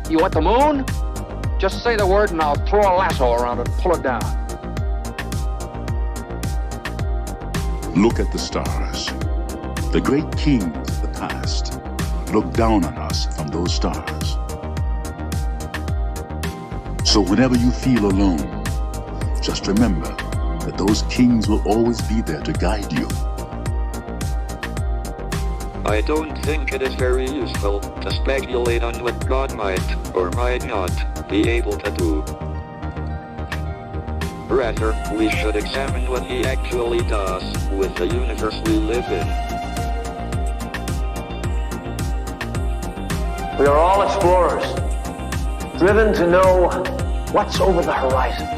You want the moon? Just say the word and I'll throw a lasso around it and pull it down. Look at the stars. The great kings of the past look down on us from those stars. So whenever you feel alone, just remember that those kings will always be there to guide you. I don't think it is very useful to speculate on what God might or might not be able to do. Rather, we should examine what he actually does with the universe we live in. We are all explorers, driven to know what's over the horizon.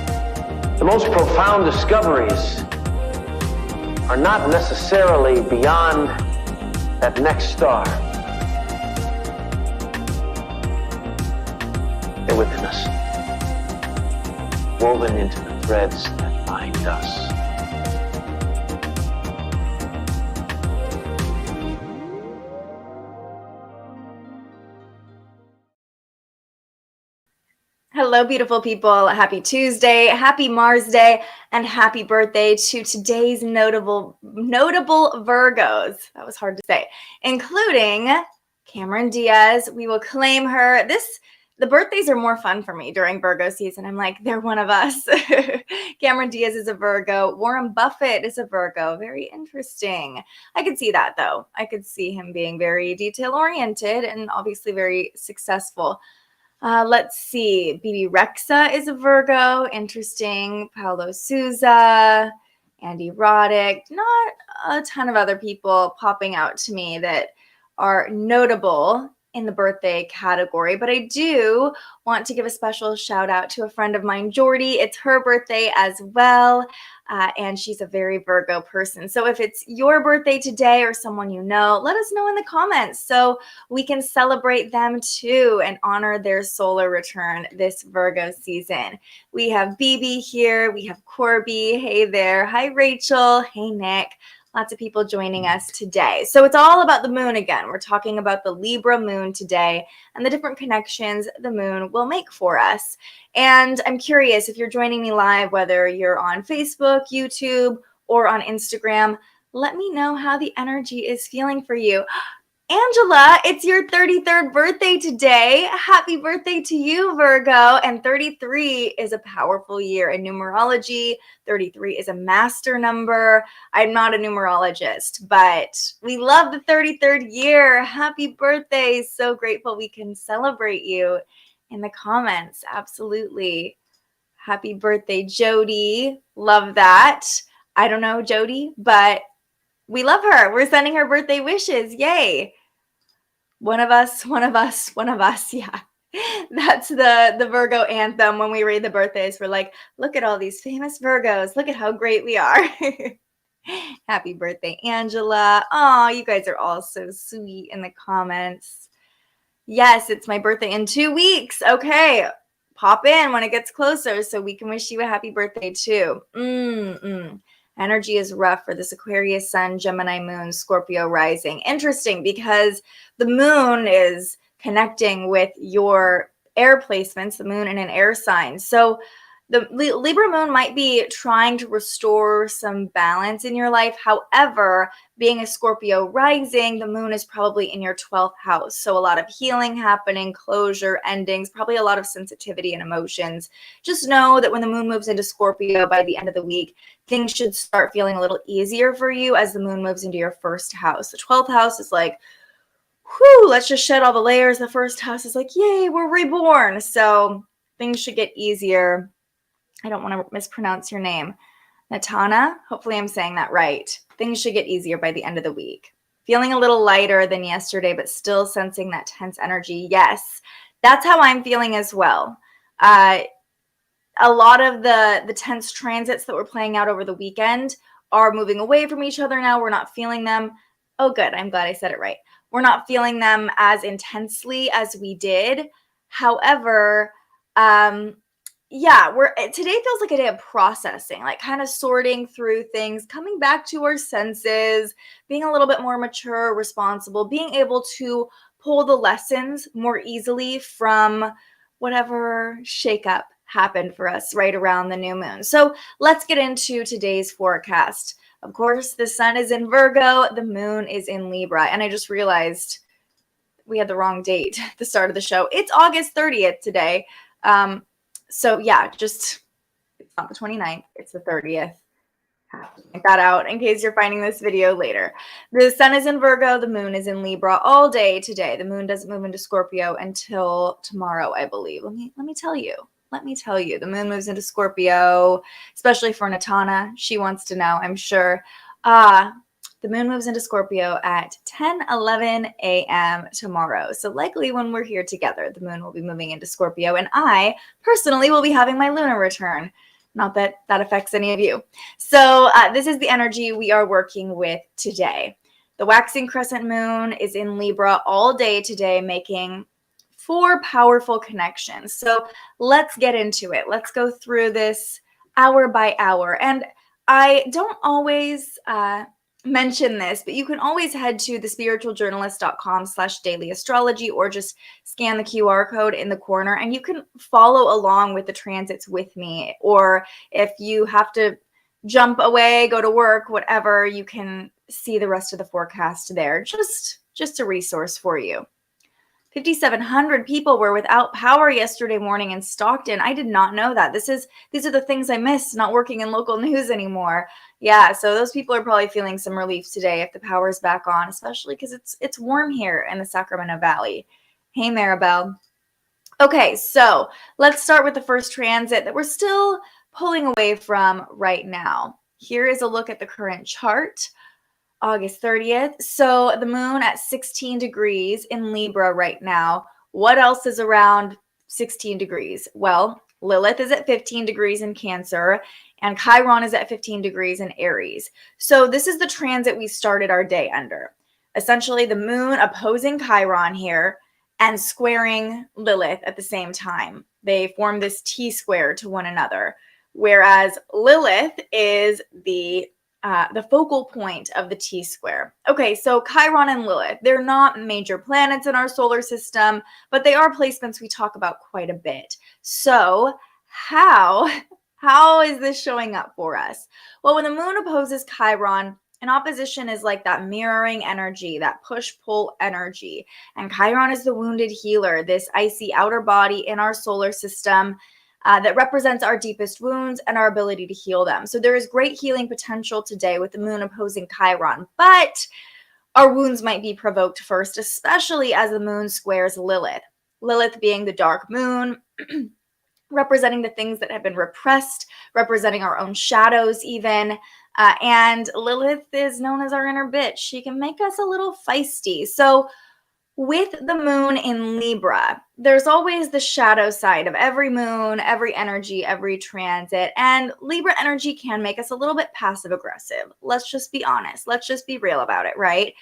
The most profound discoveries are not necessarily beyond that next star. They're within us, woven into the threads that bind us. Hello, beautiful people. Happy Tuesday, happy Mars Day, and happy birthday to today's notable Virgos. That was hard to say, including Cameron Diaz. We will claim her. The birthdays are more fun for me during Virgo season. I'm like, they're one of us. Cameron Diaz is a Virgo. Warren Buffett is a Virgo. Very interesting. I could see that, though. I could see him being very detail-oriented and obviously very successful. Let's see. BB Rexa is a Virgo. Interesting. Paulo Souza, Andy Roddick. Not a ton of other people popping out to me that are notable in the birthday category, but I do want to give a special shout out to a friend of mine, Jordy. It's her birthday as well, and she's a very Virgo person. So if it's your birthday today or someone you know, let us know in the comments so we can celebrate them too and honor their solar return this Virgo season. We have BB here. We have Corby. Hey there. Hi, Rachel. Hey, Nick. Lots of people joining us today. So it's all about the moon again. We're talking about the Libra moon today and the different connections the moon will make for us. And I'm curious if you're joining me live, whether you're on Facebook, YouTube, or on Instagram, let me know how the energy is feeling for you. Angela, it's your 33rd birthday today. Happy birthday to you, Virgo. And 33 is a powerful year in numerology. 33 is a master number. I'm not a numerologist, but we love the 33rd year. Happy birthday. So grateful we can celebrate you in the comments. Absolutely. Happy birthday, Jody. Love that. I don't know Jody, but we love her. We're sending her birthday wishes. Yay. One of us. Yeah. That's the Virgo anthem when we read the birthdays. We're like, look at all these famous Virgos. Look at how great we are. Happy birthday, Angela. Oh, you guys are all so sweet in the comments. Yes, it's my birthday in 2 weeks. Okay. Pop in when it gets closer so we can wish you a happy birthday too. Energy is rough for this Aquarius sun, Gemini moon, Scorpio rising. Interesting because the moon is connecting with your air placements, the moon in an air sign. So the Libra moon might be trying to restore some balance in your life. However, being a Scorpio rising, the moon is probably in your 12th house. So a lot of healing happening, closure, endings, probably a lot of sensitivity and emotions. Just know that when the moon moves into Scorpio by the end of the week, things should start feeling a little easier for you as the moon moves into your first house. The 12th house is like, whew, let's just shed all the layers. The first house is like, yay, we're reborn. So things should get easier. I don't want to mispronounce your name. Natana, hopefully I'm saying that right. Things should get easier by the end of the week. Feeling a little lighter than yesterday, but still sensing that tense energy. Yes, that's how I'm feeling as well. A lot of the tense transits that were playing out over the weekend are moving away from each other now. We're not feeling them. Oh, good. I'm glad I said it right. We're not feeling them as intensely as we did. However, today feels like a day of processing, like kind of sorting through things, coming back to our senses, being a little bit more mature, responsible, being able to pull the lessons more easily from whatever shakeup happened for us right around the new moon. So let's get into today's forecast. Of course, the sun is in Virgo, the moon is in Libra, and I just realized we had the wrong date at the start of the show. It's August 30th today. So yeah, just, it's not the 29th, it's the 30th. Have to point that out in case you're finding this video later. The sun is in Virgo, the moon is in Libra all day today. The moon doesn't move into Scorpio until tomorrow, I believe. Let me tell you. Let me tell you. The moon moves into Scorpio, especially for Natana. She wants to know, I'm sure. The moon moves into Scorpio at 10:11 a.m. tomorrow. So likely when we're here together, the moon will be moving into Scorpio, and I personally will be having my lunar return. Not that that affects any of you. So this is the energy we are working with today. The waxing crescent moon is in Libra all day today, making 4 powerful connections. So let's get into it. Let's go through this hour by hour. And I don't always mention this, but you can always head to thespiritualjournalist.com/daily astrology, or just scan the QR code in the corner and you can follow along with the transits with me. Or if you have to jump away, go to work, whatever, you can see the rest of the forecast there. Just a resource for you. 5,700 people were without power yesterday morning in Stockton. I did not know that. These are the things I missed not working in local news anymore. Yeah, so those people are probably feeling some relief today if the power's back on, especially because it's warm here in the Sacramento Valley. Hey, Maribel. Okay, so let's start with the first transit that we're still pulling away from right now. Here is a look at the current chart. August 30th. So the moon at 16 degrees in Libra right now. What else is around 16 degrees? Well, Lilith is at 15 degrees in Cancer, and Chiron is at 15 degrees in Aries. So this is the transit we started our day under. Essentially, the moon opposing Chiron here and squaring Lilith at the same time. They form this T-square to one another, whereas Lilith is the focal point of the T-square. Okay, so Chiron and Lilith, they're not major planets in our solar system, but they are placements we talk about quite a bit. So how is this showing up for us? Well, when the moon opposes Chiron, an opposition is like that mirroring energy, that push-pull energy. And Chiron is the wounded healer, this icy outer body in our solar system that represents our deepest wounds and our ability to heal them. So there is great healing potential today with the moon opposing Chiron, but our wounds might be provoked first, especially as the moon squares Lilith. Lilith being the dark moon, representing the things that have been repressed, representing our own shadows even. And Lilith is known as our inner bitch. She can make us a little feisty. So with the moon in Libra, there's always the shadow side of every moon, every energy, every transit. And Libra energy can make us a little bit passive aggressive. Let's just be honest. Let's just be real about it, right?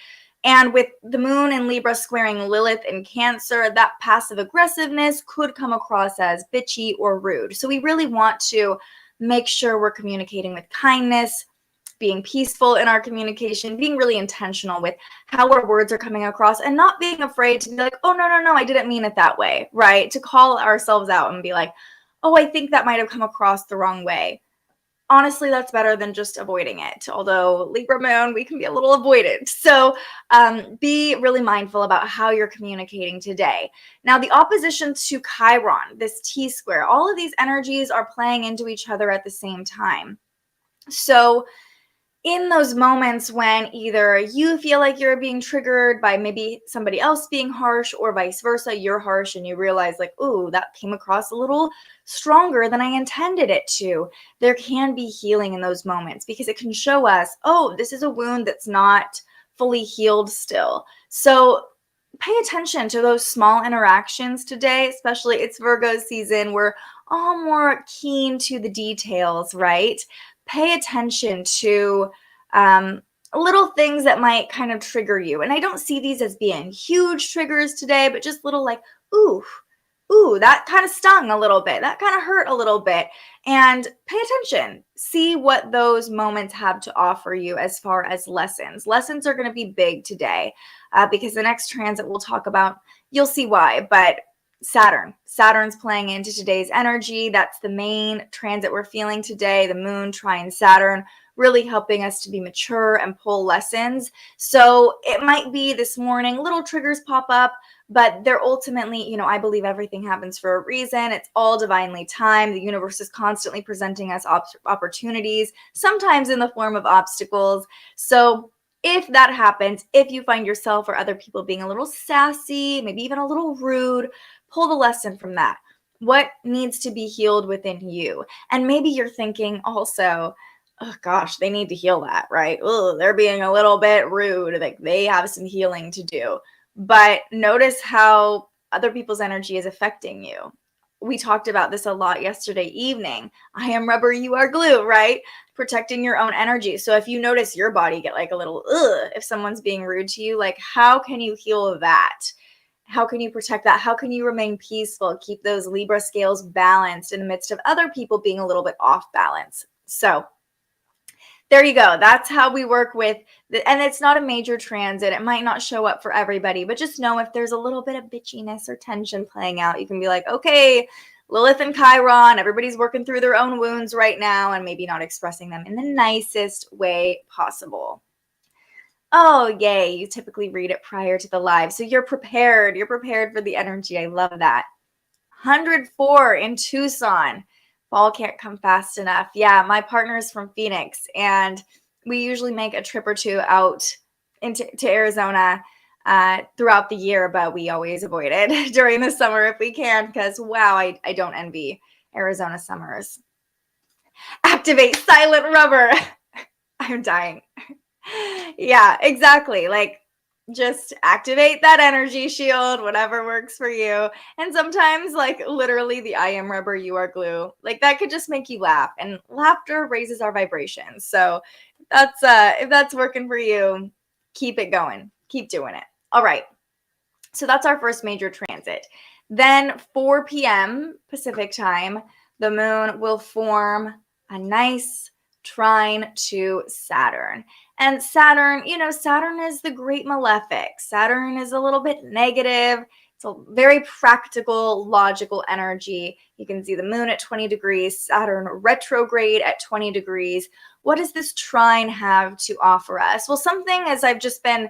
And with the moon in Libra squaring Lilith in Cancer, that passive aggressiveness could come across as bitchy or rude. So we really want to make sure we're communicating with kindness, being peaceful in our communication, being really intentional with how our words are coming across, and not being afraid to be like, oh, no, I didn't mean it that way, right? To call ourselves out and be like, oh, I think that might have come across the wrong way. Honestly, that's better than just avoiding it. Although Libra moon, we can be a little avoidant. So be really mindful about how you're communicating today. Now, the opposition to Chiron, this T-square, all of these energies are playing into each other at the same time. So in those moments when either you feel like you're being triggered by maybe somebody else being harsh, or vice versa, you're harsh and you realize like, ooh, that came across a little stronger than I intended it to. There can be healing in those moments because it can show us, oh, this is a wound that's not fully healed still. So pay attention to those small interactions today, especially it's Virgo season. We're all more keen to the details, right? Pay attention to little things that might kind of trigger you. And I don't see these as being huge triggers today, but just little like, ooh, ooh, that kind of stung a little bit. That kind of hurt a little bit. And pay attention. See what those moments have to offer you as far as lessons. Lessons are going to be big today because the next transit we'll talk about, you'll see why. But Saturn's playing into today's energy. That's the main transit we're feeling today. The moon, trine Saturn, really helping us to be mature and pull lessons. So it might be this morning, little triggers pop up, but they're ultimately, I believe everything happens for a reason. It's all divinely timed. The universe is constantly presenting us opportunities, sometimes in the form of obstacles. So if that happens, if you find yourself or other people being a little sassy, maybe even a little rude, pull the lesson from that. What needs to be healed within you? And maybe you're thinking also, oh gosh, they need to heal that, right? Oh, they're being a little bit rude. Like they have some healing to do. But notice how other people's energy is affecting you. We talked about this a lot yesterday evening. I am rubber, you are glue, right? Protecting your own energy. So if you notice your body get like a little, if someone's being rude to you, like how can you heal that? How can you protect that? How can you remain peaceful? Keep those Libra scales balanced in the midst of other people being a little bit off balance. So there you go. That's how we work with, and it's not a major transit. It might not show up for everybody, but just know if there's a little bit of bitchiness or tension playing out, you can be like, okay, Lilith and Chiron, everybody's working through their own wounds right now and maybe not expressing them in the nicest way possible. Oh, yay. You typically read it prior to the live. So you're prepared. You're prepared for the energy. I love that. 104 in Tucson. Fall can't come fast enough. Yeah, my partner's from Phoenix, and we usually make a trip or two out to Arizona throughout the year, but we always avoid it during the summer if we can, because wow, I don't envy Arizona summers. Activate silent rubber. I'm dying. Yeah, exactly. Like just activate that energy shield, whatever works for you. And sometimes like literally the I am rubber, you are glue, like that could just make you laugh, and laughter raises our vibrations. So that's if that's working for you, keep it going, keep doing it. All right. So that's our first major transit. Then 4 p.m. Pacific time, the moon will form a nice trine to Saturn. And Saturn, Saturn is the great malefic. Saturn is a little bit negative. It's a very practical, logical energy. You can see the moon at 20 degrees, Saturn retrograde at 20 degrees. What does this trine have to offer us? Well, something as I've just been,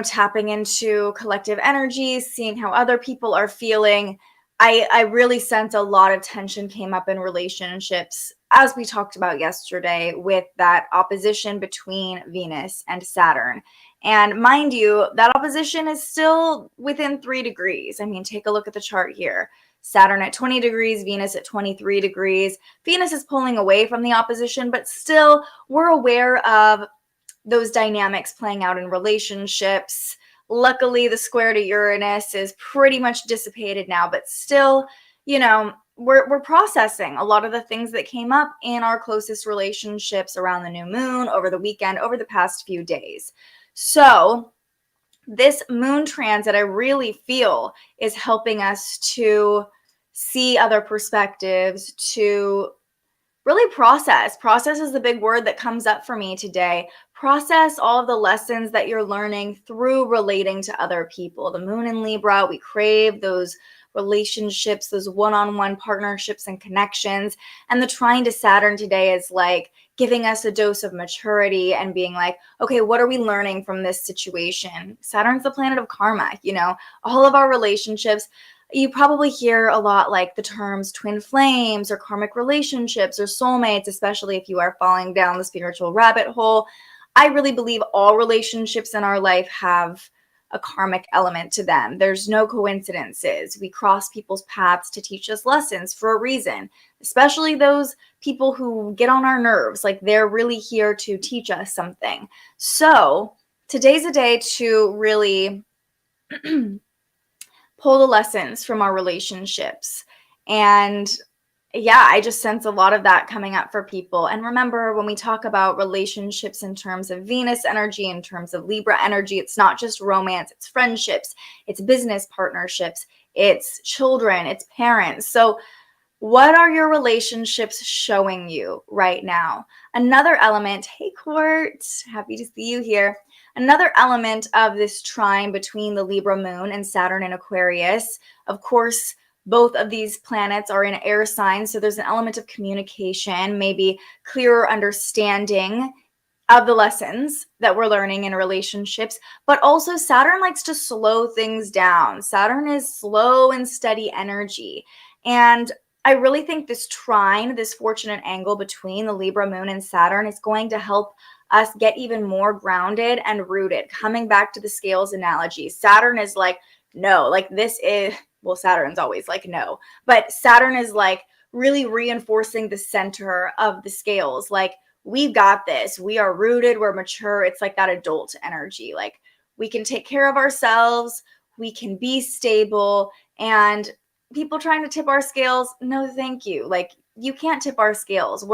tapping into collective energy, seeing how other people are feeling, I really sense a lot of tension came up in relationships, as we talked about yesterday, with that opposition between Venus and Saturn. And mind you, that opposition is still within 3 degrees. I mean, take a look at the chart here. Saturn at 20 degrees, Venus at 23 degrees. Venus is pulling away from the opposition, but still we're aware of those dynamics playing out in relationships. Luckily, the square to Uranus is pretty much dissipated now, but still, we're processing a lot of the things that came up in our closest relationships around the new moon, over the weekend, over the past few days. So this moon transit, I really feel, is helping us to see other perspectives, to really process. Process is the big word that comes up for me today. Process all of the lessons that you're learning through relating to other people. The moon in Libra, we crave those relationships, those one-on-one partnerships and connections. And the trine to Saturn today is like giving us a dose of maturity and being like, okay, what are we learning from this situation? Saturn's the planet of karma, all of our relationships. You probably hear a lot like the terms twin flames or karmic relationships or soulmates, especially if you are falling down the spiritual rabbit hole. I really believe all relationships in our life have a karmic element to them. There's no coincidences. We cross people's paths to teach us lessons for a reason, especially those people who get on our nerves. Like they're really here to teach us something. So today's a day to really pull the lessons from our relationships. And yeah, I just sense a lot of that coming up for people. And remember, when we talk about relationships in terms of Venus energy, in terms of Libra energy, it's not just romance, it's friendships, it's business partnerships, it's children, it's parents. So what are your relationships showing you right now? Another element, hey Court, happy to see you here. Another element of this trine between the Libra moon and Saturn in Aquarius, of course, both of these planets are in air signs, so there's an element of communication, maybe clearer understanding of the lessons that we're learning in relationships, but also Saturn likes to slow things down. Saturn is slow and steady energy. And I really think this trine, this fortunate angle between the Libra moon and Saturn is going to help us get even more grounded and rooted. Coming back to the scales analogy, Saturn is like, no, like this is, well, Saturn's always like, no, but Saturn is like really reinforcing the center of the scales. Like, we've got this. We are rooted. We're mature. It's like that adult energy. Like, we can take care of ourselves. We can be stable. And people trying to tip our scales, no, thank you. Like, you can't tip our scales.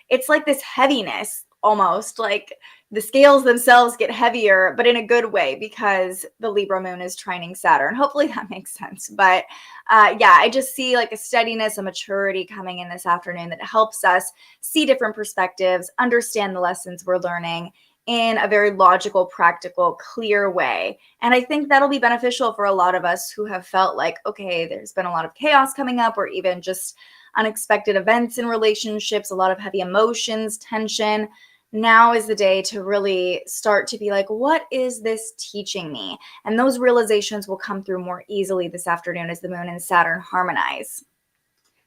It's like this heaviness almost, like the scales themselves get heavier, but in a good way because the Libra moon is trining Saturn. Hopefully that makes sense. But yeah, I just see like a steadiness, a maturity coming in this afternoon that helps us see different perspectives, understand the lessons we're learning in a very logical, practical, clear way. And I think that'll be beneficial for a lot of us who have felt like, okay, there's been a lot of chaos coming up, or even just unexpected events in relationships, a lot of heavy emotions, tension. Now is the day to really start to be like, what is this teaching me? And those realizations will come through more easily this afternoon as the moon and Saturn harmonize.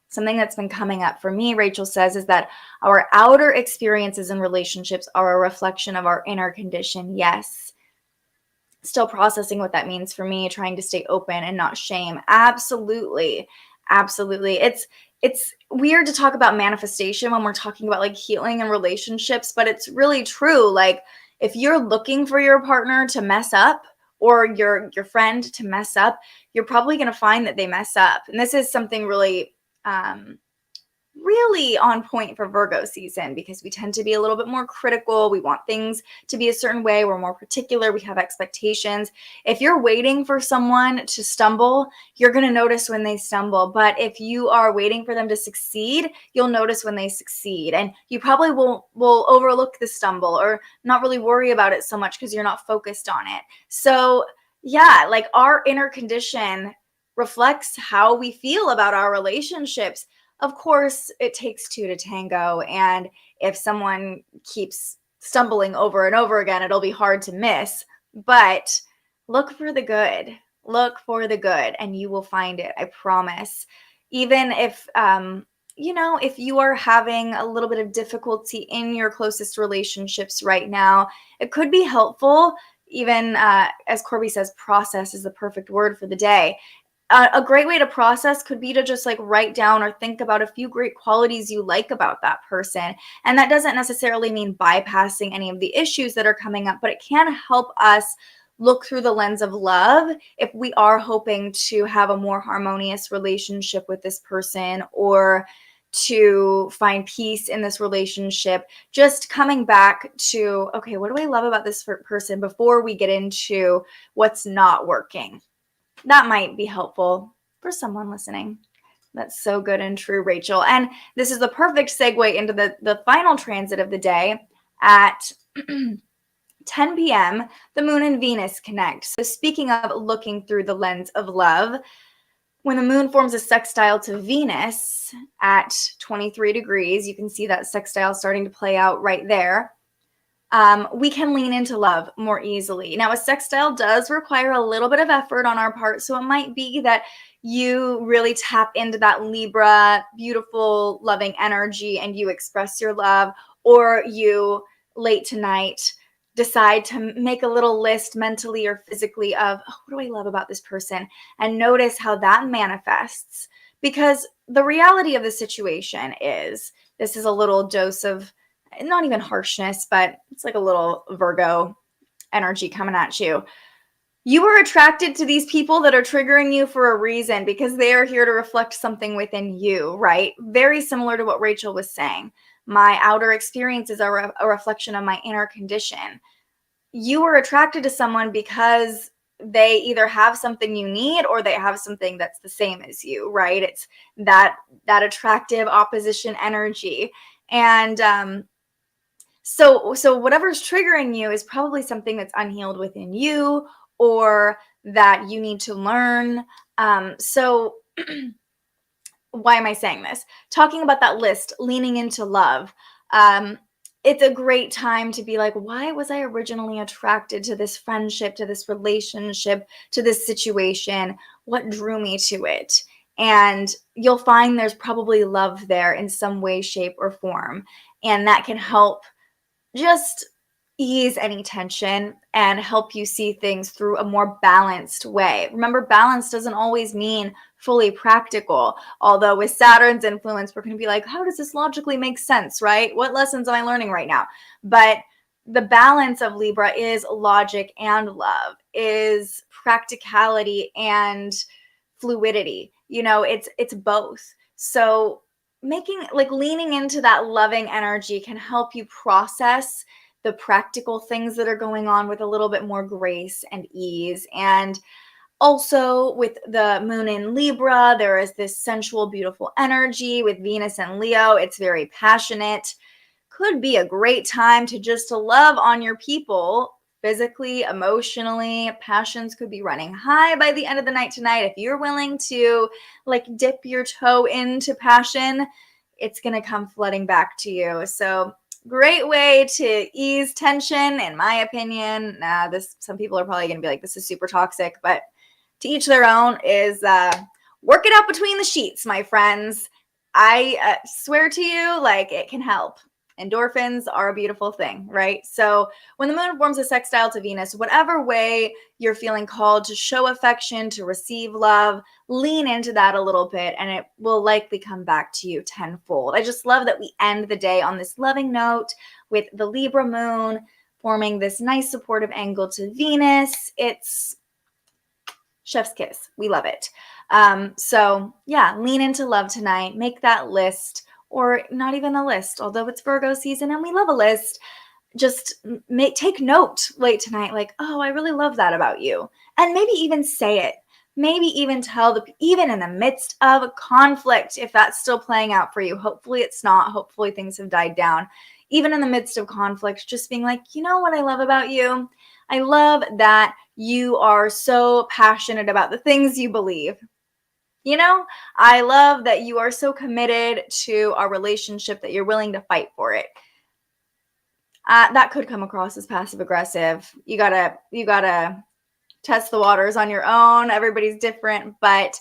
Something that's been coming up for me, Rachel says, is that our outer experiences and relationships are a reflection of our inner condition. Yes. Still processing what that means for me, trying to stay open and not shame. Absolutely. Absolutely. It's weird to talk about manifestation when we're talking about like healing and relationships, but it's really true. Like, if you're looking for your partner to mess up or your friend to mess up, you're probably going to find that they mess up. And this is something really really on point for Virgo season, because we tend to be a little bit more critical. We want things to be a certain way. We're more particular. We have expectations. If you're waiting for someone to stumble, you're going to notice when they stumble. But if you are waiting for them to succeed, you'll notice when they succeed. And you probably will overlook the stumble or not really worry about it so much because you're not focused on it. So yeah, like our inner condition reflects how we feel about our relationships. Of course, it takes two to tango. And if someone keeps stumbling over and over again, it'll be hard to miss. But look for the good. Look for the good and you will find it. I promise. Even if, if you are having a little bit of difficulty in your closest relationships right now, it could be helpful. Even as Corby says, process is the perfect word for the day. A great way to process could be to just like write down or think about a few great qualities you like about that person. And that doesn't necessarily mean bypassing any of the issues that are coming up, but it can help us look through the lens of love if we are hoping to have a more harmonious relationship with this person or to find peace in this relationship. Just coming back to, okay, what do I love about this person before we get into what's not working? That might be helpful for someone listening. That's so good and true, Rachel. And this is the perfect segue into the final transit of the day at 10 p.m. The moon and Venus connect. So speaking of looking through the lens of love, when the moon forms a sextile to Venus at 23 degrees, you can see that sextile starting to play out right there. We can lean into love more easily. Now, a sextile does require a little bit of effort on our part, so it might be that you really tap into that Libra, beautiful, loving energy and you express your love, or you late tonight decide to make a little list mentally or physically of, oh, what do I love about this person? And notice how that manifests. Because the reality of the situation is, this is a little dose of not even harshness, but it's like a little Virgo energy coming at you. You are attracted to these people that are triggering you for a reason, because they are here to reflect something within you, right? Very similar to what Rachel was saying. My outer experiences are a reflection of my inner condition. You are attracted to someone because they either have something you need or they have something that's the same as you, right? It's that attractive opposition energy. And so whatever's triggering you is probably something that's unhealed within you or that you need to learn. So why am I saying this? Talking about that list, leaning into love. It's a great time to be like, why was I originally attracted to this friendship, to this relationship, to this situation? What drew me to it? And you'll find there's probably love there in some way, shape, or form. And that can help just ease any tension and help you see things through a more balanced way. Remember, balance doesn't always mean fully practical. Although with Saturn's influence, we're going to be like, how does this logically make sense, right? What lessons am I learning right now? But the balance of Libra is logic and love, is practicality and fluidity. You know, it's both. So leaning into that loving energy can help you process the practical things that are going on with a little bit more grace and ease. And also with the moon in Libra, there is this sensual, beautiful energy with Venus and Leo. It's very passionate. Could be a great time to love on your people physically, emotionally. Passions could be running high by the end of the night tonight. If you're willing to dip your toe into passion, it's going to come flooding back to you. So great way to ease tension, in my opinion. Some people are probably going to be like, this is super toxic, but to each their own, is work it out between the sheets, my friends. I swear to you, it can help. Endorphins are a beautiful thing, right? So when the moon forms a sextile to Venus, whatever way you're feeling called to show affection, to receive love, lean into that a little bit, and it will likely come back to you tenfold. I just love that we end the day on this loving note with the Libra moon forming this nice supportive angle to Venus. It's chef's kiss. We love it. So yeah, lean into love tonight. Make that list, or not even a list, although it's Virgo season and we love a list. Just take note late tonight, oh, I really love that about you. And maybe even say it. Maybe even tell even in the midst of conflict, if that's still playing out for you. Hopefully it's not. Hopefully things have died down. Even in the midst of conflict, just being like, you know what I love about you? I love that you are so passionate about the things you believe. You know, I love that you are so committed to our relationship that you're willing to fight for it. That could come across as passive aggressive. You gotta test the waters on your own. Everybody's different, but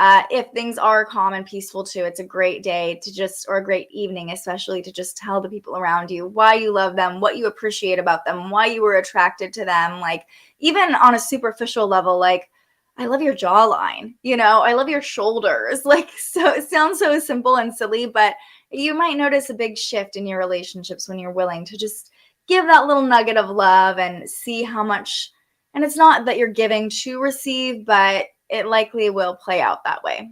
if things are calm and peaceful too, it's a great day or a great evening, especially to just tell the people around you why you love them, what you appreciate about them, why you were attracted to them. Even on a superficial level, I love your jawline, I love your shoulders. So it sounds so simple and silly, but you might notice a big shift in your relationships when you're willing to just give that little nugget of love and see how much. And it's not that you're giving to receive, but it likely will play out that way.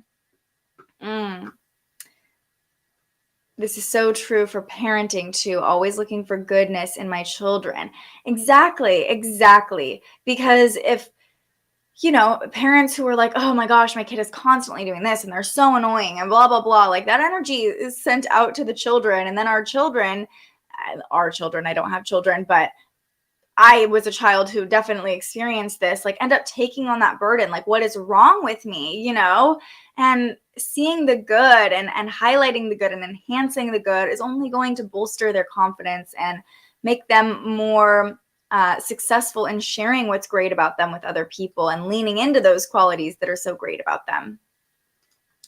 This is so true for parenting too. Always looking for goodness in my children. Exactly. Because if, parents who are like, oh my gosh, my kid is constantly doing this and they're so annoying and blah, blah, blah. That energy is sent out to the children. And then our children, I don't have children, but I was a child who definitely experienced this, end up taking on that burden. What is wrong with me, and seeing the good and highlighting the good and enhancing the good is only going to bolster their confidence and make them more successful in sharing what's great about them with other people and leaning into those qualities that are so great about them.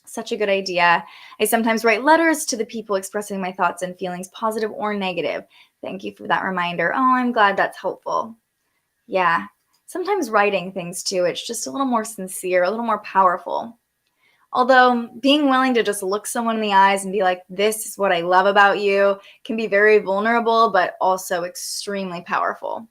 Such a good idea. I sometimes write letters to the people expressing my thoughts and feelings, positive or negative. Thank you for that reminder. Oh, I'm glad that's helpful. Yeah. Sometimes writing things too, it's just a little more sincere, a little more powerful. Although being willing to just look someone in the eyes and be like, this is what I love about you, can be very vulnerable, but also extremely powerful.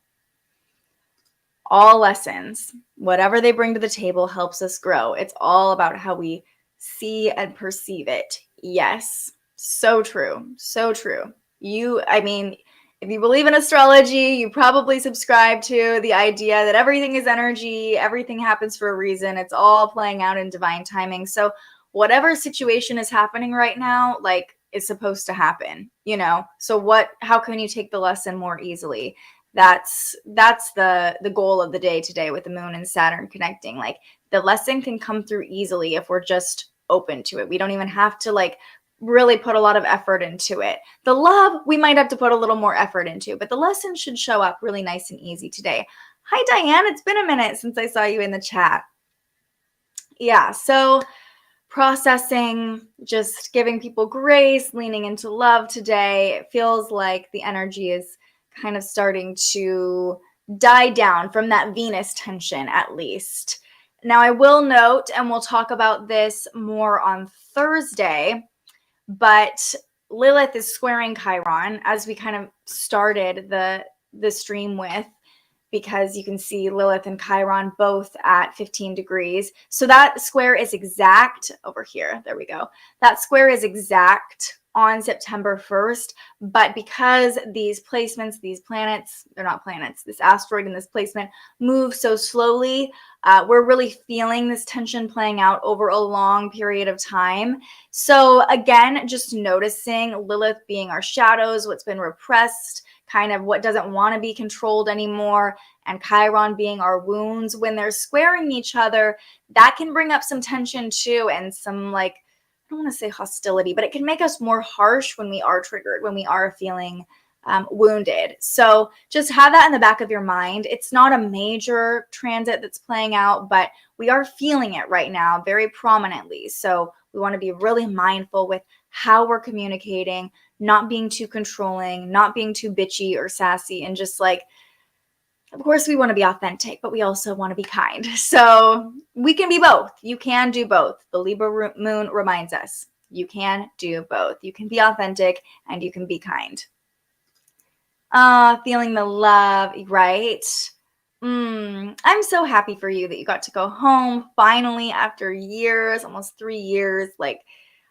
All lessons, whatever they bring to the table, helps us grow. It's all about how we see and perceive it. Yes. So true. So true. If if you believe in astrology, you probably subscribe to the idea that everything is energy, everything happens for a reason, it's all playing out in divine timing. So whatever situation is happening right now, like, is supposed to happen, you know? So how can you take the lesson more easily? That's the goal of the day today with the moon and Saturn connecting. Like, the lesson can come through easily if we're just open to it. We don't even have to like really put a lot of effort into it. The love, we might have to put a little more effort into, but the lesson should show up really nice and easy today. Hi, Diane. It's been a minute since I saw you in the chat. Yeah, so processing, just giving people grace, leaning into love today. It feels like the energy is kind of starting to die down from that Venus tension, at least. Now, I will note, and we'll talk about this more on Thursday, but Lilith is squaring Chiron, as we kind of started the stream with, because you can see Lilith and Chiron both at 15 degrees. So that square is exact over here. There we go. That square is exact on September 1st. But because these placements, these planets, they're not planets, this asteroid and this placement move so slowly, we're really feeling this tension playing out over a long period of time. So again, just noticing Lilith being our shadows, what's been repressed, kind of what doesn't want to be controlled anymore, and Chiron being our wounds. When they're squaring each other, that can bring up some tension too, and some, like, I don't want to say hostility, but it can make us more harsh when we are triggered, when we are feeling wounded. So just have that in the back of your mind. It's not a major transit that's playing out, but we are feeling it right now very prominently. So we want to be really mindful with how we're communicating, not being too controlling, not being too bitchy or sassy, and just like, of course we want to be authentic, but we also want to be kind. So we can be both. You can do both. The Libra moon reminds us you can do both. You can be authentic and you can be kind. Feeling the love, right? I'm so happy for you that you got to go home finally after years, almost 3 years. Like,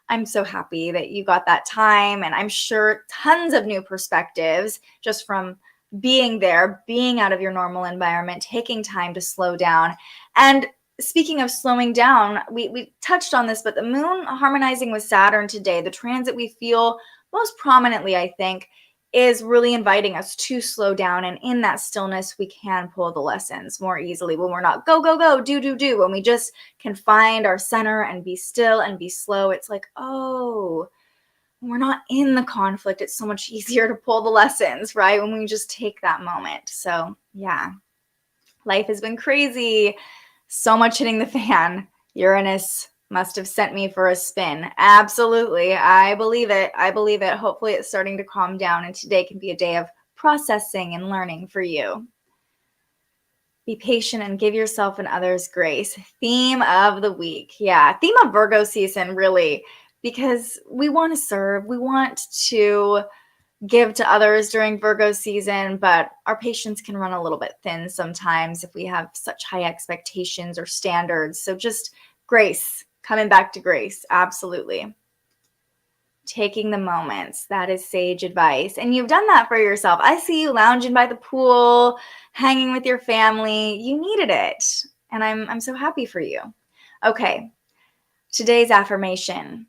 I'm so happy that you got that time, and I'm sure tons of new perspectives just from being there, being out of your normal environment, taking time to slow down. And speaking of slowing down, we touched on this, but the moon harmonizing with Saturn today, the transit we feel most prominently, I think, is really inviting us to slow down. And in that stillness, we can pull the lessons more easily when we're not go, go, go, do. When we just can find our center and be still and be slow, it's like, oh, when we're not in the conflict, it's so much easier to pull the lessons, right? When we just take that moment. So yeah, life has been crazy. So much hitting the fan. Uranus must have sent me for a spin. Absolutely. I believe it. I believe it. Hopefully it's starting to calm down, and today can be a day of processing and learning for you. Be patient and give yourself and others grace. Theme of the week. Yeah, theme of Virgo season, really, because we want to serve. We want to give to others during Virgo season, but our patience can run a little bit thin sometimes if we have such high expectations or standards. So just grace. Coming back to grace, absolutely. Taking the moments, that is sage advice. And you've done that for yourself. I see you lounging by the pool, hanging with your family. You needed it. And I'm so happy for you. Okay, today's affirmation.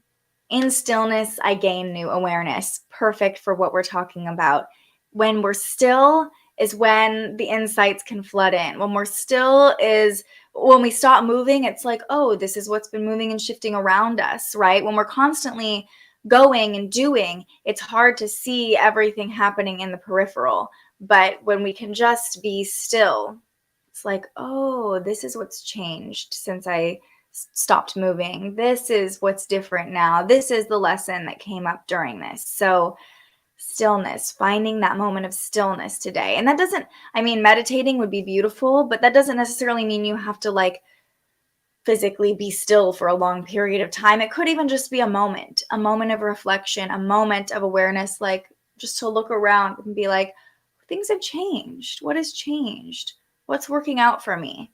In stillness, I gain new awareness. Perfect for what we're talking about. When we're still is when the insights can flood in. When we're still is when we stop moving, it's like, oh, this is what's been moving and shifting around us, right? When we're constantly going and doing, it's hard to see everything happening in the peripheral. But when we can just be still, it's like, oh, this is what's changed since I stopped moving. This is what's different now. This is the lesson that came up during this. So stillness, finding that moment of stillness today. And that doesn't, I mean, meditating would be beautiful, but that doesn't necessarily mean you have to like physically be still for a long period of time. It could even just be a moment of reflection, a moment of awareness, like just to look around and be like, things have changed. What has changed? What's working out for me?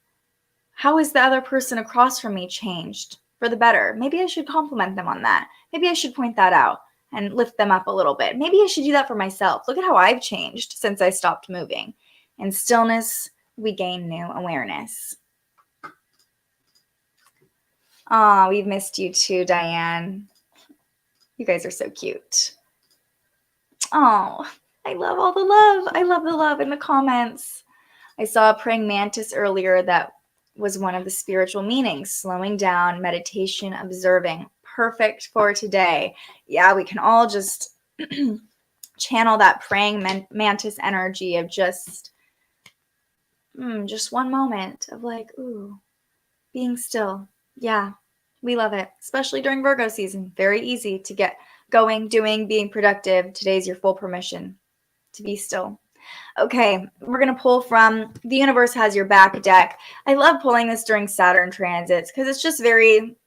How is the other person across from me changed for the better? Maybe I should compliment them on that. Maybe I should point that out. and lift them up a little bit. Maybe I should do that for myself. Look at how I've changed since I stopped moving. In stillness, we gain new awareness. Oh, we've missed you too, Diane. You guys are so cute. Oh, I love all the love. I love the love in the comments. I saw a praying mantis earlier that was one of the spiritual meanings, slowing down, meditation, observing. Perfect for today. Yeah, we can all just channel that praying mantis energy of just one moment of like, ooh, being still. Yeah, we love it, especially during Virgo season. Very easy to get going, doing, being productive. Today's your full permission to be still. Okay, we're going to pull from The Universe Has Your Back deck. I love pulling this during Saturn transits because it's just very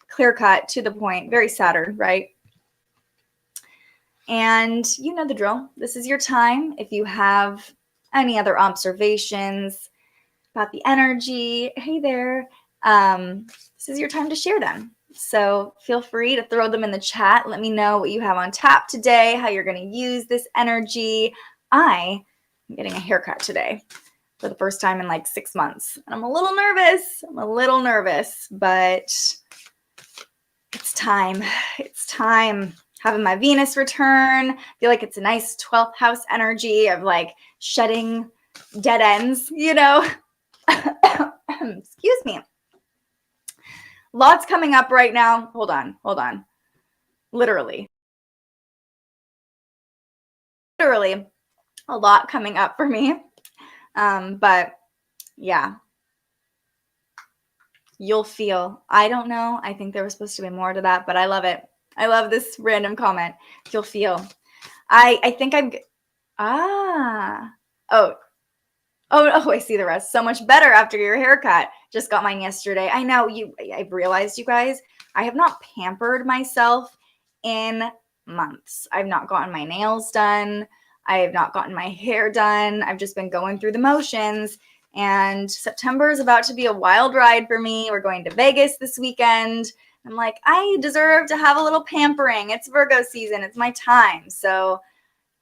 clear cut, to the point, very Saturn, right? And you know the drill. This is your time. If you have any other observations about the energy, hey there, this is your time to share them. So feel free to throw them in the chat. Let me know what you have on tap today, how you're going to use this energy. I'm getting a haircut today for the first time in like 6 months. And I'm a little nervous, but it's time. It's time. Having my Venus return. I feel like it's a nice 12th house energy of like shedding dead ends, you know? Excuse me. Lots coming up right now. Hold on. Literally a lot coming up for me. But yeah, you'll feel, I don't know. I think there was supposed to be more to that, but I love it. I love this random comment. You'll feel. I think I'm, I see the rest. So much better after your haircut. Just got mine yesterday. I know I've realized, you guys, I have not pampered myself in months. I've not gotten my nails done. I have not gotten my hair done. I've just been going through the motions. And September is about to be a wild ride for me. We're going to Vegas this weekend. I'm like, I deserve to have a little pampering. It's Virgo season. It's my time. So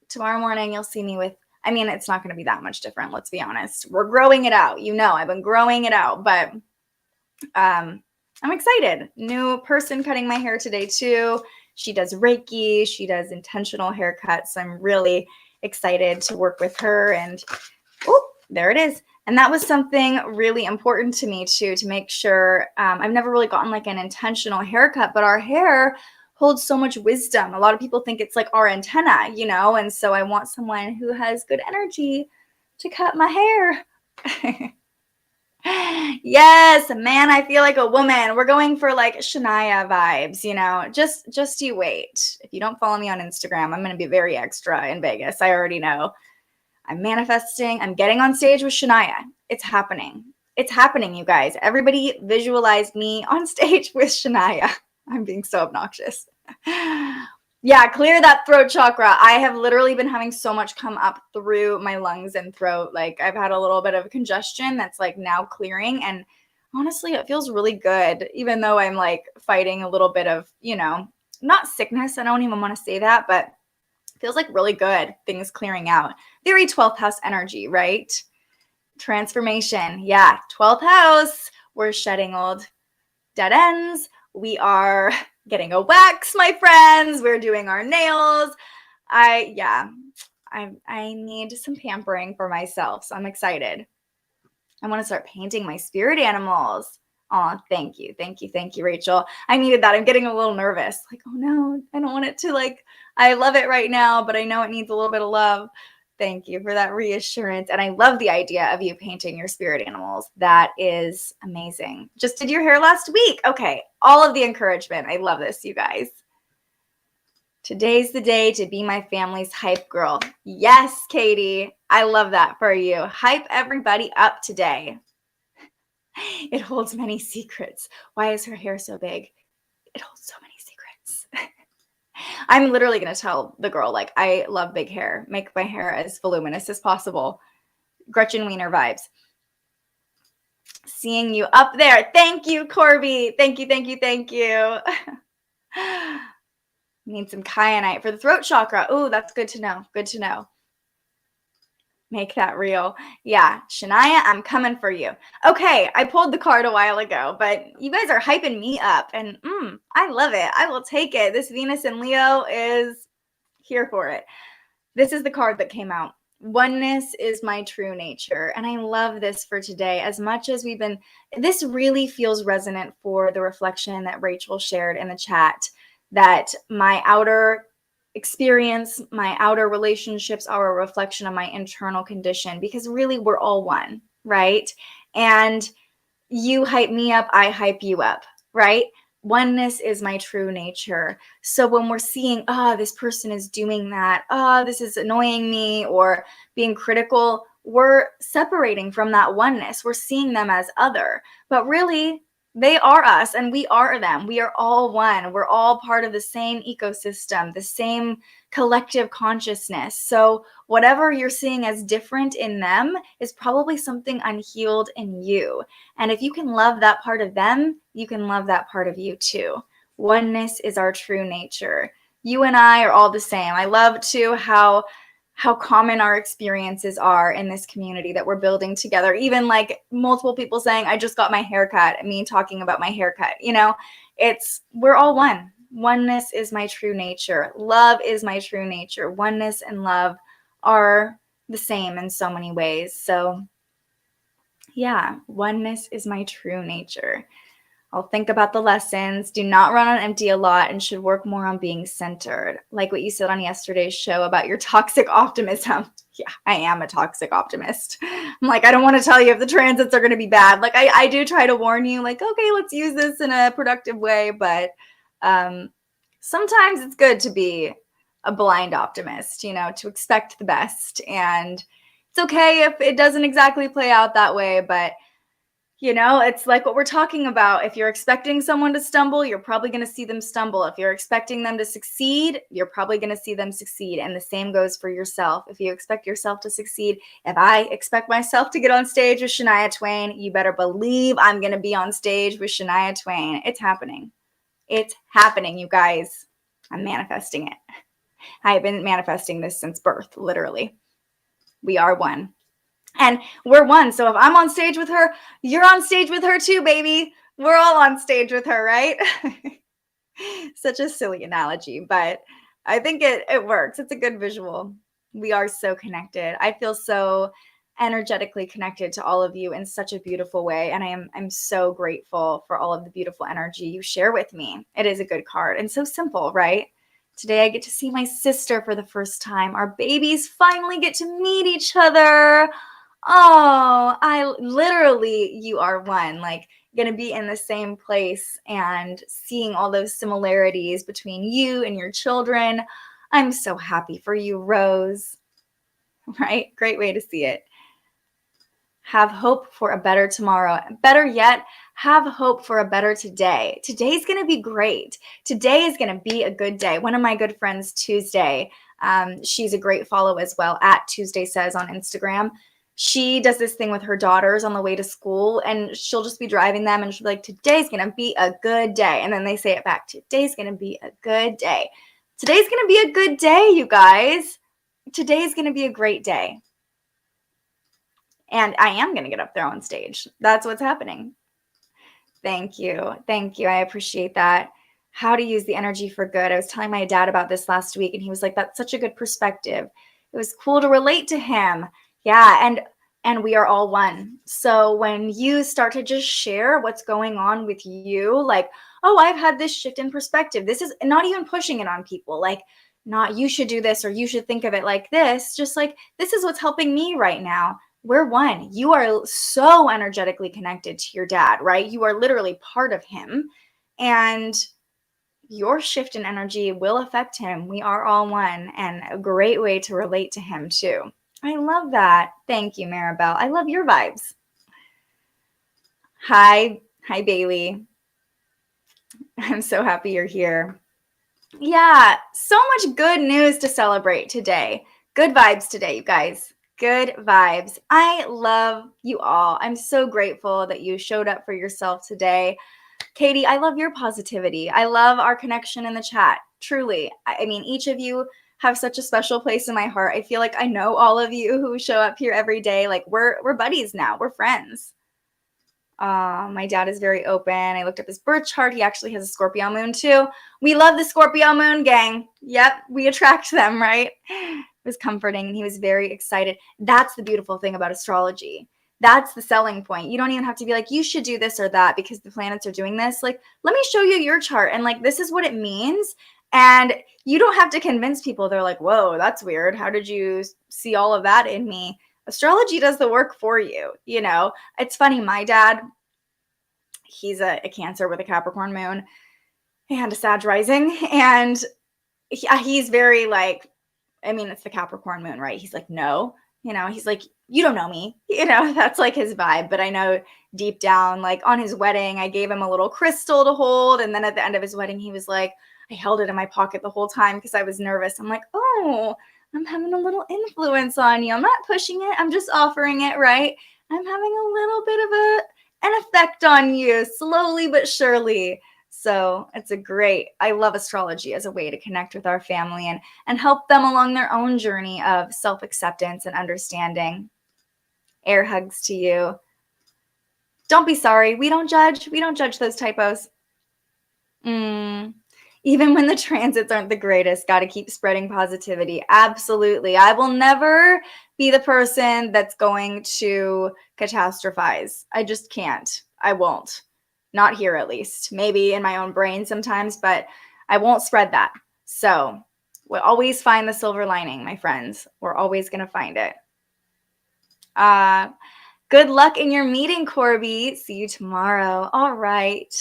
tomorrow morning, you'll see me with, I mean, it's not going to be that much different. Let's be honest. We're growing it out. You know, I've been growing it out, but I'm excited. New person cutting my hair today too. She does Reiki. She does intentional haircuts. So I'm really excited to work with her. And there it is. And that was something really important to me too, to make sure I've never really gotten like an intentional haircut, but our hair holds so much wisdom. A lot of people think it's like our antenna, you know, and so I want someone who has good energy to cut my hair. Yes, man, I feel like a woman. We're going for like Shania vibes, you know, just you wait. If you don't follow me on Instagram, I'm going to be very extra in Vegas. I already know. I'm manifesting. I'm getting on stage with Shania. It's happening. It's happening, you guys. Everybody visualized me on stage with Shania. I'm being so obnoxious. Yeah, clear that throat chakra. I have literally been having so much come up through my lungs and throat. Like I've had a little bit of congestion that's like now clearing. And honestly, it feels really good, even though I'm like fighting a little bit of, you know, not sickness. I don't even want to say that, but it feels like really good. Things clearing out. Very 12th house energy, right? Transformation. Yeah, 12th house. We're shedding old dead ends. We are getting a wax, my friends. We're doing our nails. I need some pampering for myself. So I'm excited. I want to start painting my spirit animals. Oh, thank you, Rachel. I needed that. I'm getting a little nervous. Like, oh no, I don't want it to like, I love it right now, but I know it needs a little bit of love. Thank you for that reassurance. And I love the idea of you painting your spirit animals. That is amazing. Just did your hair last week. Okay. All of the encouragement. I love this, you guys. Today's the day to be my family's hype girl. Yes, Katie. I love that for you. Hype everybody up today. It holds many secrets. Why is her hair so big? It holds so many secrets. I'm literally going to tell the girl, like, I love big hair. Make my hair as voluminous as possible. Gretchen Wiener vibes. Seeing you up there. Thank you, Corby. Thank you. Need some kyanite for the throat chakra. Oh, that's good to know. Good to know. Make that real. Yeah, Shania, I'm coming for you. Okay, I pulled the card a while ago, but you guys are hyping me up, and I love it. I will take it. This Venus in Leo is here for it. This is the card that came out. Oneness is my true nature. And I love this for today. As much as this really feels resonant for the reflection that Rachel shared in the chat, that my outer experience, my outer relationships are a reflection of my internal condition, because really we're all one, right? And you hype me up, I hype you up, right? Oneness is my true nature. So when we're seeing, this person is doing that, this is annoying me, or being critical, we're separating from that oneness. We're seeing them as other, but really they are us and we are them. We are all one. We're all part of the same ecosystem, the same collective consciousness. So whatever you're seeing as different in them is probably something unhealed in you. And if you can love that part of them, you can love that part of you too. Oneness is our true nature. You and I are all the same. I love too how common our experiences are in this community that we're building together. Even like multiple people saying, I just got my haircut, and me talking about my haircut. We're all one. Oneness is my true nature. Love is my true nature. Oneness and love are the same in so many ways. So yeah, oneness is my true nature. I'll think about the lessons. Do not run on empty a lot and should work more on being centered. Like what you said on yesterday's show about your toxic optimism. Yeah, I am a toxic optimist. I'm like, I don't want to tell you if the transits are going to be bad. Like I do try to warn you, like, okay, let's use this in a productive way. But sometimes it's good to be a blind optimist, to expect the best. And it's okay if it doesn't exactly play out that way, but it's like what we're talking about. If you're expecting someone to stumble, you're probably going to see them stumble. If you're expecting them to succeed, you're probably going to see them succeed. And the same goes for yourself. If you expect yourself to succeed, if I expect myself to get on stage with Shania Twain, you better believe I'm going to be on stage with Shania Twain. It's happening. It's happening, you guys. I'm manifesting it. I have been manifesting this since birth, literally. We are one. And we're one. So if I'm on stage with her, you're on stage with her too, baby. We're all on stage with her, right? Such a silly analogy, but I think it works. It's a good visual. We are so connected. I feel so energetically connected to all of you in such a beautiful way. And I'm so grateful for all of the beautiful energy you share with me. It is a good card and so simple, right? Today I get to see my sister for the first time. Our babies finally get to meet each other. Oh, you are one, like going to be in the same place and seeing all those similarities between you and your children. I'm so happy for you, Rose, right? Great way to see it. Have hope for a better tomorrow. Better yet, have hope for a better today. Today's going to be great. Today is going to be a good day. One of my good friends, Tuesday, she's a great follow as well, at Tuesday Says on Instagram. She does this thing with her daughters on the way to school, and she'll just be driving them and she'll be like, today's going to be a good day. And then they say it back, today's going to be a good day. Today's going to be a good day, you guys. Today's going to be a great day. And I am going to get up there on stage. That's what's happening. Thank you. Thank you. I appreciate that. How to use the energy for good. I was telling my dad about this last week, and he was like, that's such a good perspective. It was cool to relate to him. Yeah, and we are all one. So when you start to just share what's going on with you, like, oh, I've had this shift in perspective. This is not even pushing it on people. Like, not you should do this or you should think of it like this. Just like, this is what's helping me right now. We're one. You are so energetically connected to your dad, right? You are literally part of him. And your shift in energy will affect him. We are all one, and a great way to relate to him too. I love that. Thank you, Maribel. I love your vibes. Hi, Bailey. I'm so happy you're here. Yeah, so much good news to celebrate today. Good vibes today, you guys. Good vibes. I love you all. I'm so grateful that you showed up for yourself today. Katie, I love your positivity. I love our connection in the chat. Truly. I mean, each of you have such a special place in my heart. I feel like I know all of you who show up here every day. Like we're buddies now. We're friends. My dad is very open. I looked up his birth chart. He actually has a Scorpio moon too. We love the Scorpio moon, gang. Yep, we attract them, right? It was comforting, and he was very excited. That's the beautiful thing about astrology. That's the selling point. You don't even have to be like, you should do this or that because the planets are doing this. Like, let me show you your chart, and like, this is what it means. And you don't have to convince people. They're like, whoa, that's weird. How did you see all of that in me? Astrology does the work for you. You know, it's funny. My dad, he's a Cancer with a Capricorn moon and a Sag rising. And he's very like, I mean, it's the Capricorn moon, right? He's like, no, you know, he's like, you don't know me, you know, that's like his vibe. But I know deep down, like on his wedding, I gave him a little crystal to hold. And then at the end of his wedding, he was like, I held it in my pocket the whole time because I was nervous. I'm like, oh, I'm having a little influence on you. I'm not pushing it. I'm just offering it, right? I'm having a little bit of an effect on you, slowly but surely. So it's I love astrology as a way to connect with our family and help them along their own journey of self-acceptance and understanding. Air hugs to you. Don't be sorry. We don't judge. We don't judge those typos. Even when the transits aren't the greatest, got to keep spreading positivity. Absolutely. I will never be the person that's going to catastrophize. I just can't. I won't. Not here, at least. Maybe in my own brain sometimes, but I won't spread that. So we'll always find the silver lining, my friends. We're always going to find it. Good luck in your meeting, Corby. See you tomorrow. All right.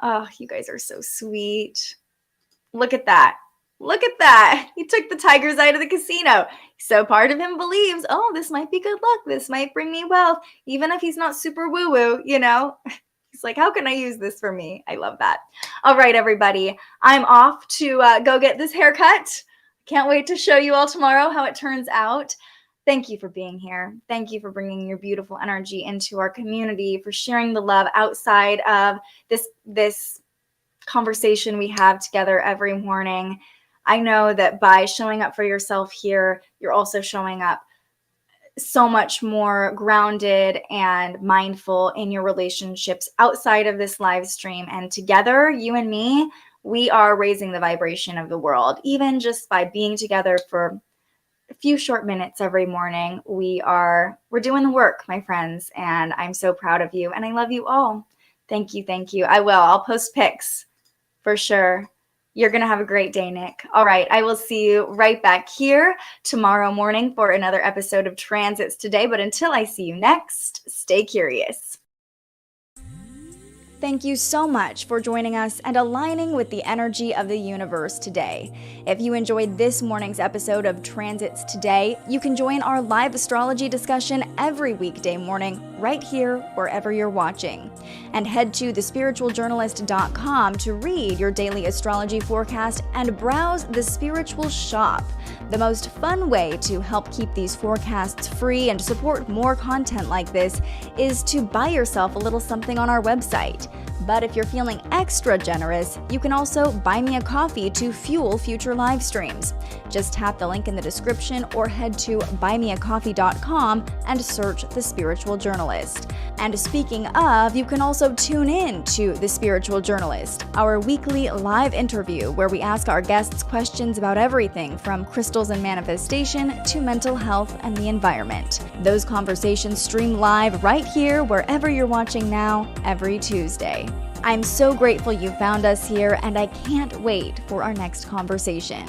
Oh, you guys are so sweet. Look at that. Look at that. He took the tiger's eye to the casino. So part of him believes, oh, this might be good luck. This might bring me wealth. Even if he's not super woo-woo, you know. He's like, how can I use this for me? I love that. All right, everybody. I'm off to go get this haircut. Can't wait to show you all tomorrow how it turns out. Thank you for being here. Thank you for bringing your beautiful energy into our community, for sharing the love outside of this conversation we have together every morning. I know that by showing up for yourself here, you're also showing up so much more grounded and mindful in your relationships outside of this live stream. And together, you and me, we are raising the vibration of the world, even just by being together for a few short minutes every morning. We're doing the work, my friends, and I'm so proud of you, and I love you all. Thank you. I'll post pics for sure. You're gonna have a great day, Nick. All right, I will see you right back here tomorrow morning for another episode of Transits Today. But until I see you next, stay curious. Thank you so much for joining us and aligning with the energy of the universe today. If you enjoyed this morning's episode of Transits Today, you can join our live astrology discussion every weekday morning right here wherever you're watching. And head to thespiritualjournalist.com to read your daily astrology forecast and browse the Spiritual Shop. The most fun way to help keep these forecasts free and support more content like this is to buy yourself a little something on our website. But if you're feeling extra generous, you can also buy me a coffee to fuel future live streams. Just tap the link in the description or head to buymeacoffee.com and search The Spiritual Journalist. And speaking of, you can also tune in to The Spiritual Journalist, our weekly live interview where we ask our guests questions about everything from crystals and manifestation to mental health and the environment. Those conversations stream live right here wherever you're watching now every Tuesday. I'm so grateful you found us here, and I can't wait for our next conversation.